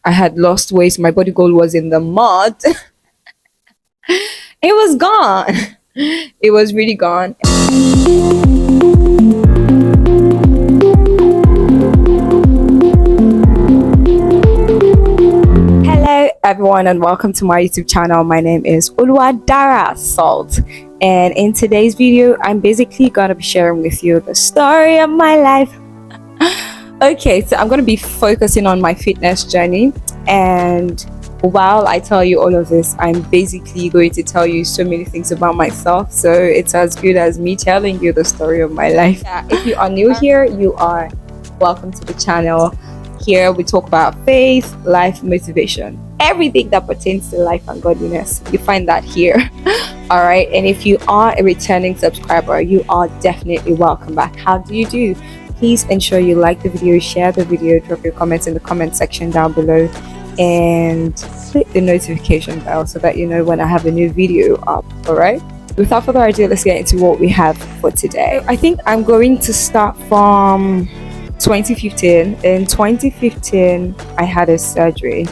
I had lost weight. My body goal was in the mud. It was gone. It was really gone. Hello everyone and welcome to my YouTube channel. My name is Oluwadara Salt, and in today's video I'm basically gonna be sharing with you the story of my life. Okay, so I'm gonna be focusing on my fitness journey, and while I tell you all of this, I'm basically going to tell you so many things about myself, so it's as good as me telling you the story of my life. If you are new here, you are welcome to the channel. Here we talk about faith, life, motivation, everything that pertains to life and godliness. You find that here. All right, and if you are a returning subscriber, you are definitely welcome back. How do you do? Please ensure you like the video, share the video, drop your comments in the comment section down below, and click the notification bell so that you know when I have a new video up. All right, without further ado, let's get into what we have for today. I think I'm going to start from 2015. In 2015 I had a surgery,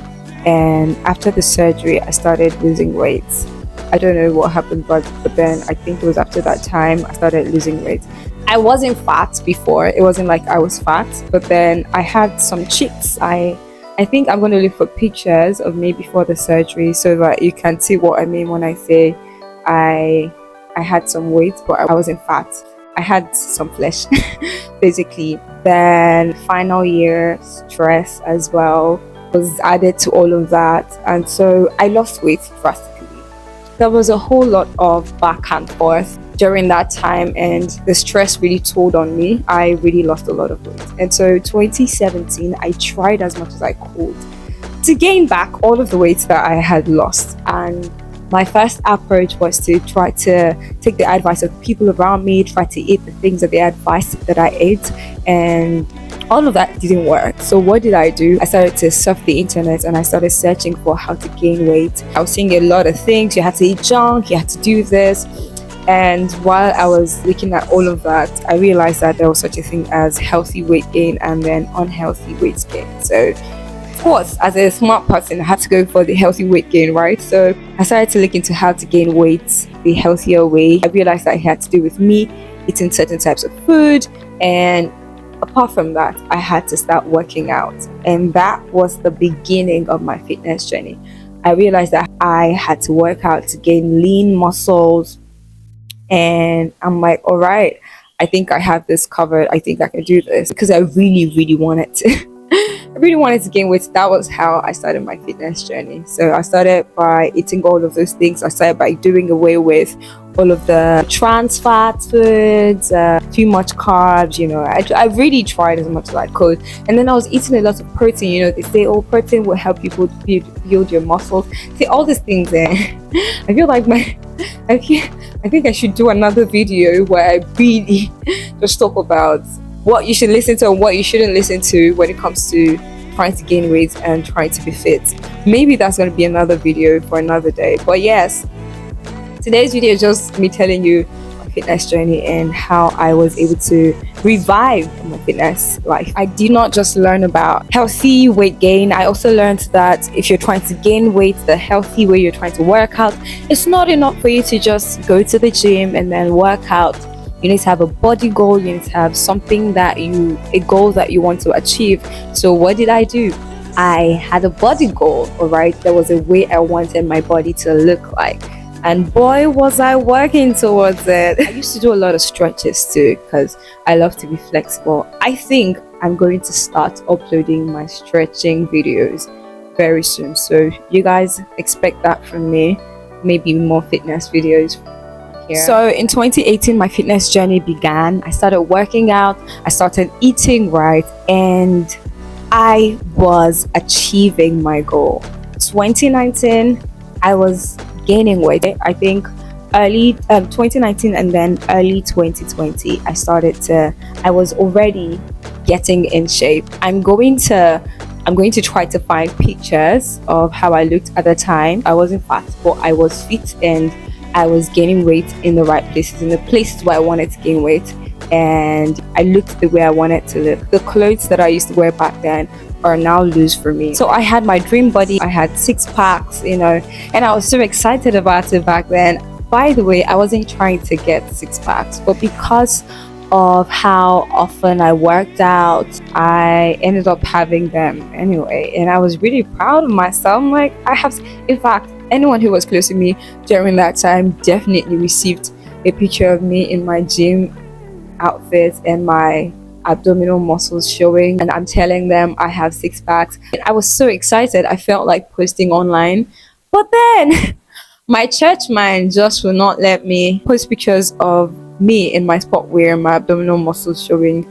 and after the surgery I started losing weight. I don't know what happened, but then I think it was after that time I started losing weight. I wasn't fat before. It wasn't like I was fat, but then I had some cheeks. I think I'm going to look for pictures of me before the surgery so that you can see what I mean when I say I had some weight, but I wasn't fat. I had some flesh basically. Then final year stress as well was added to all of that, and so I lost weight drastically. There was a whole lot of back and forth during that time, and the stress really told on me. I really lost a lot of weight, and so 2017 I tried as much as I could to gain back all of the weight that I had lost. And my first approach was to try to take the advice of people around me, try to eat the things that they advised that I ate, and all of that didn't work. So what did I do? I started to surf the internet and I started searching for how to gain weight. I was seeing a lot of things. You had to eat junk, you had to do this. And while I was looking at all of that, I realized that there was such a thing as healthy weight gain and then unhealthy weight gain. So of course, as a smart person, I had to go for the healthy weight gain, right? So I started to look into how to gain weight the healthier way. I realized that it had to do with me eating certain types of food, and apart from that, I had to start working out. And that was the beginning of my fitness journey. I realized that I had to work out to gain lean muscles, and I'm like, all right, I think I have this covered. I think I can do this, because I really wanted to. I really wanted to gain weight. That was how I started my fitness journey. So I started by eating all of those things. I started by doing away with all of the trans fat foods, too much carbs. You know, I really tried as much as I could. And then I was eating a lot of protein. You know, they say, oh, protein will help you build your muscles. See, all these things there. I feel like I think I should do another video where I really just talk about what you should listen to and what you shouldn't listen to when it comes to trying to gain weight and trying to be fit. Maybe that's going to be another video for another day. But yes, today's video is just me telling you my fitness journey and how I was able to revive my fitness life. I did not just learn about healthy weight gain. I also learned that if you're trying to gain weight the healthy way, you're trying to work out, it's not enough for you to just go to the gym and then work out. You need to have a body goal. You need to have something a goal that you want to achieve. So what did I do? I had a body goal, all right? There was a way I wanted my body to look like, and boy was I working towards it. I used to do a lot of stretches too, because I love to be flexible. I think I'm going to start uploading my stretching videos very soon, so you guys expect that from me. Maybe more fitness videos here. So in 2018 my fitness journey began. I started working out, I started eating right, and I was achieving my goal. 2019 I was gaining weight. I think early 2019 and then early 2020 I was already getting in shape. I'm going to try to find pictures of how I looked at the time. I wasn't fat, but I was fit, and I was gaining weight in the right places, in the places where I wanted to gain weight, and I looked the way I wanted to look. The clothes that I used to wear back then are now loose for me. So I had my dream body, I had six packs, and I was so excited about it back then. By the way, I wasn't trying to get six packs, but because of how often I worked out, I ended up having them anyway, and I was really proud of myself. I'm like, in fact, anyone who was close to me during that time definitely received a picture of me in my gym outfit and my abdominal muscles showing, and I'm telling them I have six packs. And I was so excited, I felt like posting online, but then my church mind just will not let me post pictures of me in my sport wear, my abdominal muscles showing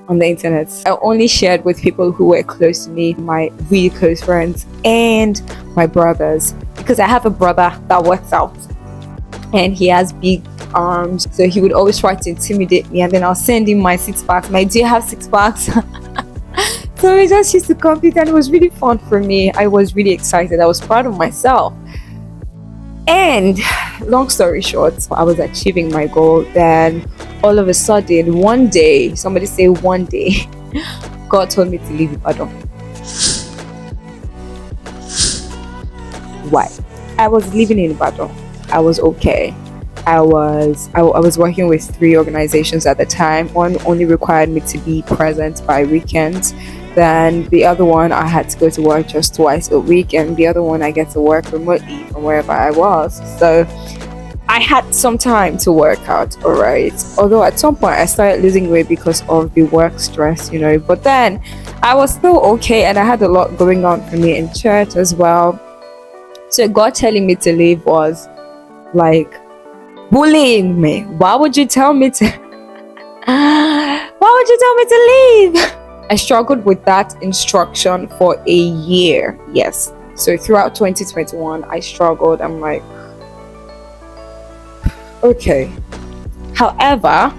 on the internet. I only shared with people who were close to me, my really close friends and my brothers, because I have a brother that works out and he has big arms, so he would always try to intimidate me, and then I'll send him my six packs. Do you have six packs? So we just used to compete, and it was really fun for me. I was really excited, I was proud of myself. And long story short, I was achieving my goal. Then all of a sudden, one day, somebody say one day, God told me to leave Ibadan. Why? I was living in Ibadan. I was okay. I was working with 3 organizations at the time. One only required me to be present by weekends. Then the other one, I had to go to work just twice a week, and the other one I get to work remotely from wherever I was. So I had some time to work out, all right. Although at some point I started losing weight because of the work stress, but then I was still okay, and I had a lot going on for me in church as well. So God telling me to leave was like bullying me. Why would you tell me to leave? I struggled with that instruction for a year. Yes. So throughout 2021, I struggled. I'm like, okay. However,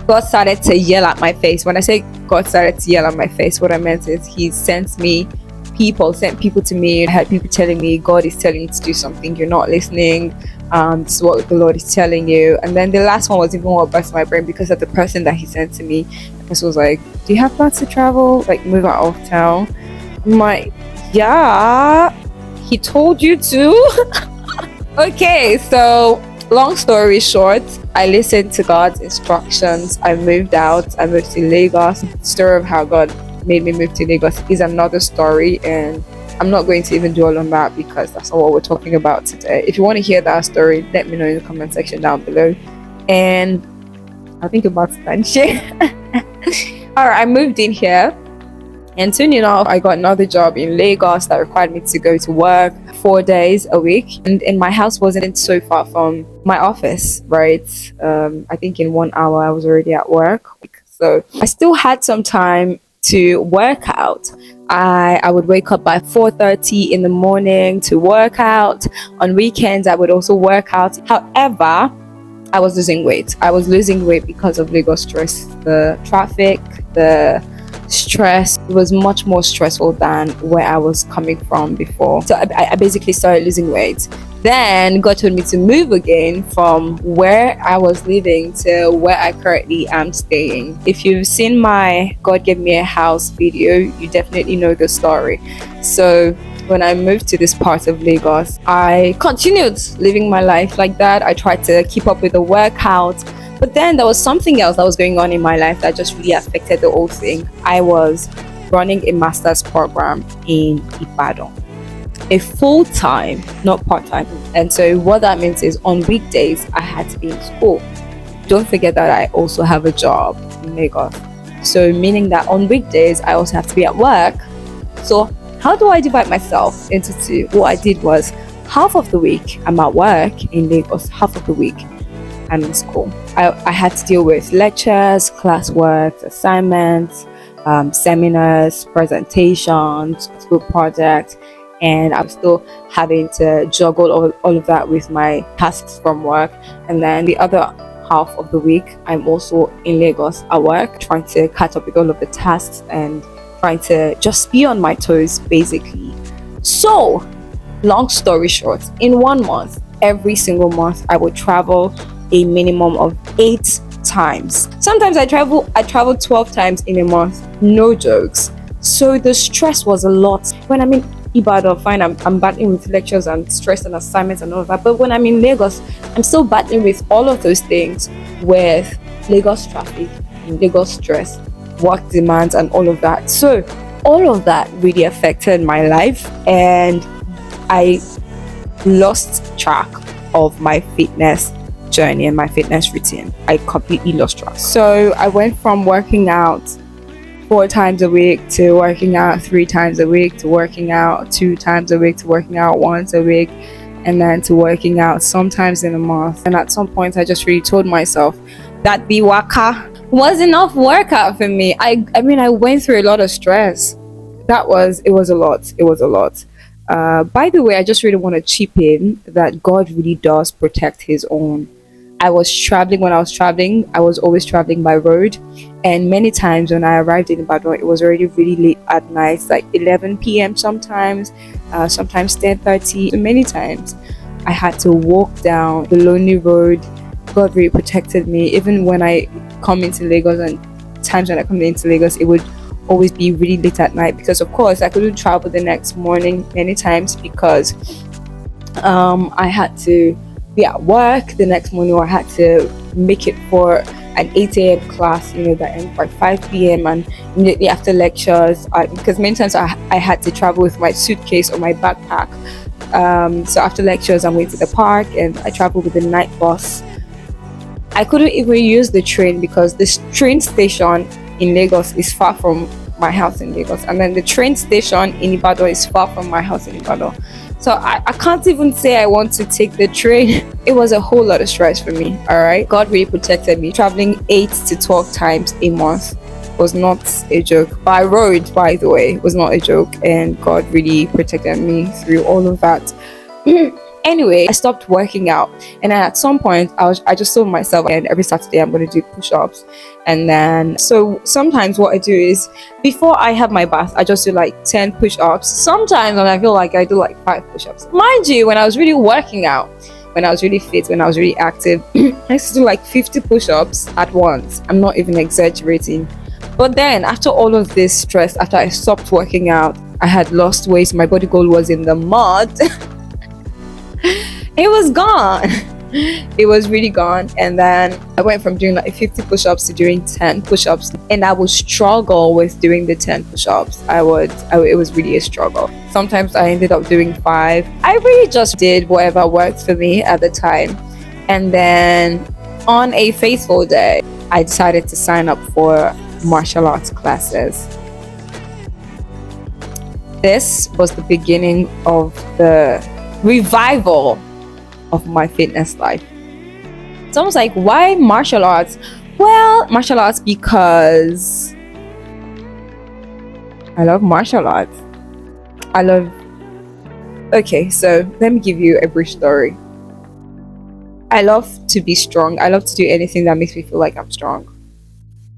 God started to yell at my face. When I say God started to yell at my face, what I meant is He sent people to me. I had people telling me, God is telling you to do something, you're not listening. This is what the Lord is telling you. And then the last one was even more burst my brain, because of the person that He sent to me. The person was like, do you have plans to travel, like move out of town? I'm like, yeah, He told you to. Okay, so long story short, I listened to God's instructions. I moved out. I moved to Lagos. The story of how God made me move to Lagos is another story, and I'm not going to even dwell on that because that's not what we're talking about today. If you want to hear that story, let me know in the comment section down below, and I think about shit. Alright, I moved in here, and soon enough I got another job in Lagos that required me to go to work 4 days a week, and my house wasn't so far from my office, right? I think in 1 hour I was already at work, so I still had some time to work out. I would wake up by 4:30 in the morning to work out. On weekends I would also work out. However, I was losing weight. I was losing weight because of Lagos stress. The traffic, the stress, it was much more stressful than where I was coming from before. So I basically started losing weight. Then God told me to move again from where I was living to where I currently am staying. If you've seen my God Gave Me a House video, you definitely know the story. So when I moved to this part of Lagos, I continued living my life like that. I tried to keep up with the workout, but then there was something else that was going on in my life that just really affected the whole thing. I was running a master's program in Ibadan, a full-time, not part-time. And so what that means is on weekdays I had to be in school. Don't forget that I also have a job in Lagos, so meaning that on weekdays I also have to be at work. So how do I divide myself into two? What I did was, half of the week I'm at work in Lagos, half of the week I'm in school. I had to deal with lectures, classwork, assignments, seminars, presentations, school projects, and I'm still having to juggle all of that with my tasks from work. And then the other half of the week I'm also in Lagos at work, trying to catch up with all of the tasks and trying to just be on my toes basically. So long story short, in 1 month, every single month I would travel a minimum of 8 times. Sometimes I travel 12 times in a month, no jokes. So the stress was a lot. When I'm in Ibadan, fine, I'm battling with lectures and stress and assignments and all of that. But when I'm in Lagos, I'm still battling with all of those things, with Lagos traffic, Lagos stress, work demands, and all of that. So all of that really affected my life, and I lost track of my fitness journey and my fitness routine. I completely lost track. So I went from working out 4 times a week to working out 3 times a week to working out 2 times a week to working out once a week, and then to working out sometimes in a month. And at some point I just really told myself that the waka was enough workout for me. I mean, I went through a lot of stress. It was a lot. By the way, I just really want to chip in that God really does protect his own. When I was traveling, I was always traveling by road, and many times when I arrived in Ibadan, it was already really late at night, like 11 p.m. sometimes 10:30. So many times I had to walk down the lonely road. God really protected me. Even when I come into Lagos, and times when I come into Lagos, it would always be really late at night, because of course I couldn't travel the next morning many times because I had to be at work the next morning, or I had to make it for an 8 a.m. class, that ends by 5 p.m. and immediately after lectures, because many times I had to travel with my suitcase or my backpack. So after lectures, I went to the park and I traveled with the night bus. I couldn't even use the train because this train station in Lagos is far from my house in Lagos, and then the train station in Ibadan is far from my house in Ibadan. So I can't even say I want to take the train. It was a whole lot of stress for me. All right, God really protected me. Traveling 8 to 12 times a month was not a joke. By road, by the way, was not a joke, and God really protected me through all of that. Anyway, I stopped working out, and then at some point I just told myself, and every Saturday I'm going to do push-ups. And then so sometimes what I do is, before I have my bath, I just do like 10 push-ups. Sometimes when I feel like I do like 5 push-ups. Mind you, when I was really working out, when I was really fit, when I was really active, I used to do like 50 push-ups at once. I'm not even exaggerating. But then after all of this stress, after I stopped working out, I had lost weight, my body goal was in the mud. It was gone. It was really gone. And then I went from doing like 50 push-ups to doing 10 push-ups, and I would struggle with doing the 10 push-ups. It was really a struggle. Sometimes I ended up doing 5. I really just did whatever worked for me at the time. And then on a faithful day, I decided to sign up for martial arts classes. This was the beginning of the revival of my fitness life. It's almost like, why martial arts? Well, martial arts because I love martial arts. Okay, so let me give you a brief story. I love to be strong. I love to do anything that makes me feel like I'm strong.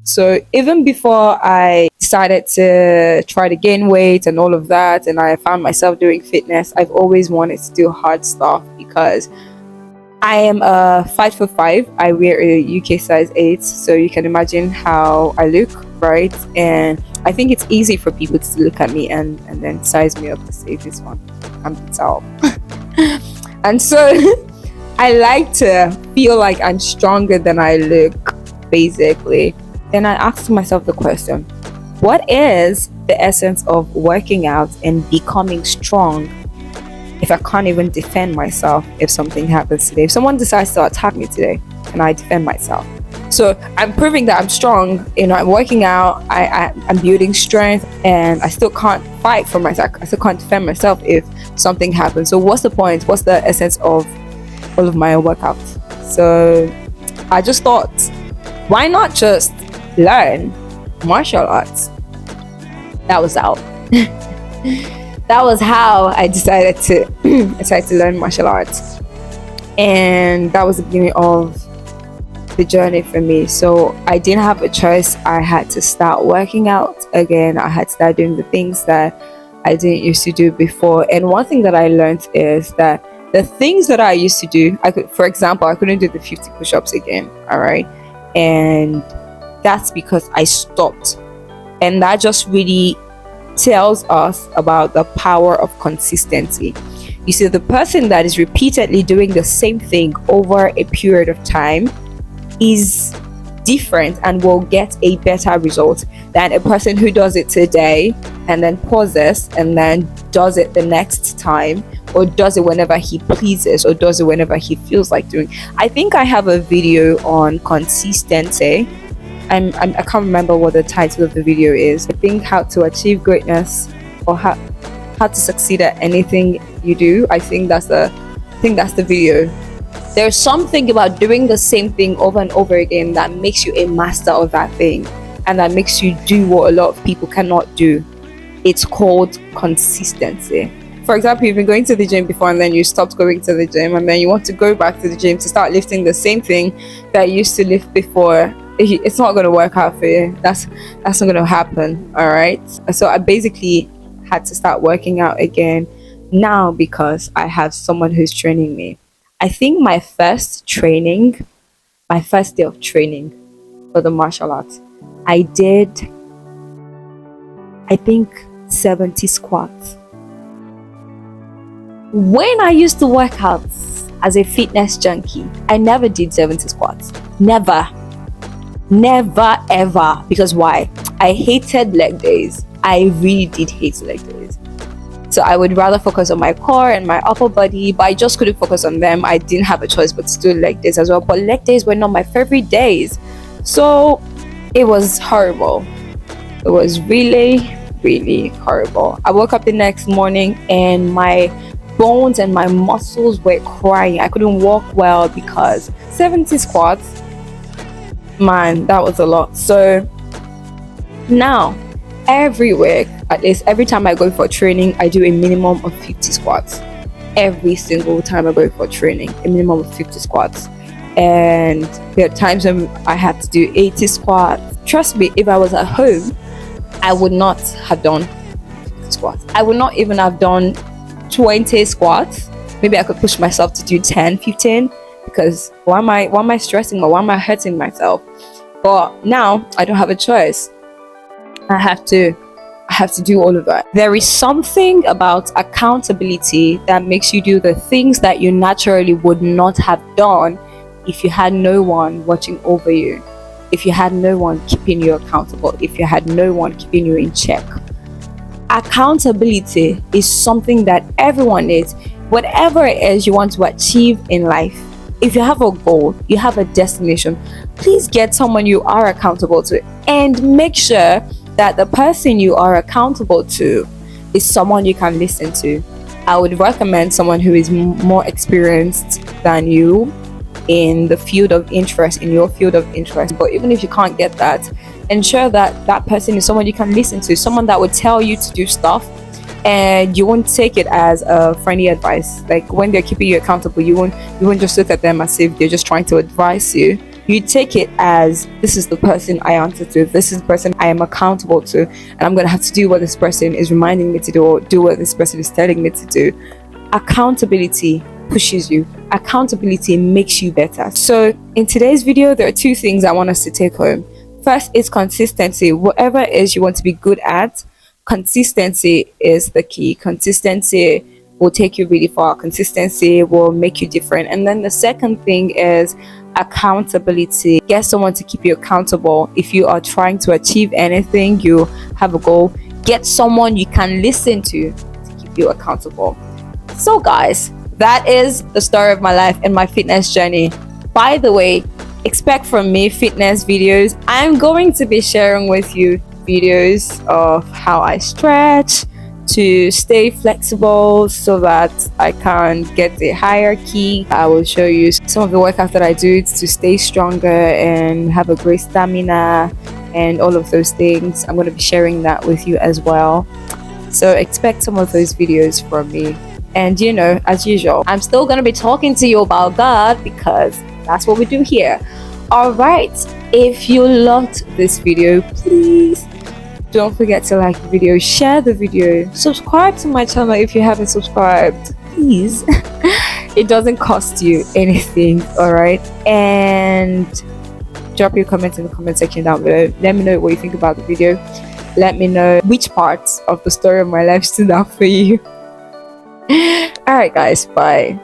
So even before I decided to try to gain weight and all of that, and I found myself doing fitness, I've always wanted to do hard stuff because I am 5'5". I wear a UK size 8, so you can imagine how I look, right? And I think it's easy for people to look at me and then size me up to say, this one, I'm tall. And so I like to feel like I'm stronger than I look, basically. Then I asked myself the question, what is the essence of working out and becoming strong if I can't even defend myself if something happens today? If someone decides to attack me today, can I defend myself? So I'm proving that I'm strong. I'm working out, I'm building strength, and I still can't fight for myself. I still can't defend myself if something happens. So what's the point? What's the essence of all of my workouts? So I just thought, why not just learn martial arts? That was out. That was how I decided to learn martial arts, and that was the beginning of the journey for me. So I didn't have a choice. I had to start working out again. I had to start doing the things that I didn't used to do before. And one thing that I learned is that the things that I used to do, for example, I couldn't do the 50 push-ups again. All right, and that's because I stopped. And that just really tells us about the power of consistency. You see, the person that is repeatedly doing the same thing over a period of time is different and will get a better result than a person who does it today and then pauses and then does it the next time, or does it whenever he pleases, or does it whenever he feels like doing. I think I have a video on consistency. I can't remember what the title of the video is. I think how to achieve greatness, or how to succeed at anything you do. I think that's the video. There's something about doing the same thing over and over again that makes you a master of that thing, and that makes you do what a lot of people cannot do. It's called consistency. For example, you've been going to the gym before and then you stopped going to the gym, and then you want to go back to the gym to start lifting the same thing that you used to lift before. It's not going to work out for you. That's not going to happen. All right. So I basically had to start working out again now because I have someone who's training me. I think my first day of training for the martial arts, I did, I think, 70 squats. When I used to work out as a fitness junkie, I never did 70 squats. Never ever. Because why? I hated leg days. I really did hate leg days. So I would rather focus on my core and my upper body, but I just couldn't focus on them. I didn't have a choice but to do leg days as well. But leg days were not my favorite days. So it was horrible. It was really, really horrible. I woke up the next morning and my bones and my muscles were crying. I couldn't walk well because 70 squats, man, that was a lot. So now every week, at least every time I go for training, I do a minimum of 50 squats. Every single time I go for training, a minimum of 50 squats. And there are times when I have to do 80 squats. Trust me, if I was at home, I would not have done 50 squats. I would not even have done 20 squats. Maybe I could push myself to do 10, 15, because why am I stressing, or why am I hurting myself? But now I don't have a choice. I have to do all of that. There is something about accountability that makes you do the things that you naturally would not have done if you had no one watching over you, if you had no one keeping you accountable, if you had no one keeping you in check. Accountability is something that everyone needs. Whatever it is you want to achieve in life, if you have a goal, you have a destination, please get someone you are accountable to, and make sure that the person you are accountable to is someone you can listen to. I would recommend someone who is more experienced than you in the field of interest, in your field of interest. But even if you can't get that, ensure that that person is someone you can listen to, someone that would tell you to do stuff and you won't take it as a friendly advice. Like when they're keeping you accountable, you won't just look at them as if they're just trying to advise you. You take it as, this is the person I answer to, this is the person I am accountable to, and I'm gonna have to do what this person is reminding me to do, or do what this person is telling me to do. Accountability pushes you. Accountability makes you better. So in today's video, there are two things I want us to take home. First is consistency. Whatever it is you want to be good at, consistency is the key. Consistency will take you really far. Consistency will make you different. And then the second thing is accountability. Get someone to keep you accountable. If you are trying to achieve anything, you have a goal, get someone you can listen to keep you accountable. So guys, that is the story of my life and my fitness journey. By the way, expect from me fitness videos. I'm going to be sharing with you videos of how I stretch to stay flexible so that I can get a hierarchy. I will show you some of the workouts that I do to stay stronger and have a great stamina and all of those things. I'm going to be sharing that with you as well. So expect some of those videos from me. And you know, as usual, I'm still going to be talking to you about God because that's what we do here. All right, if you loved this video, please don't forget to like the video, share the video, subscribe to my channel if you haven't subscribed, please. It doesn't cost you anything, all right? And drop your comments in the comment section down below. Let me know what you think about the video. let me know which parts of the story of my life stood out for you. Alright guys, bye.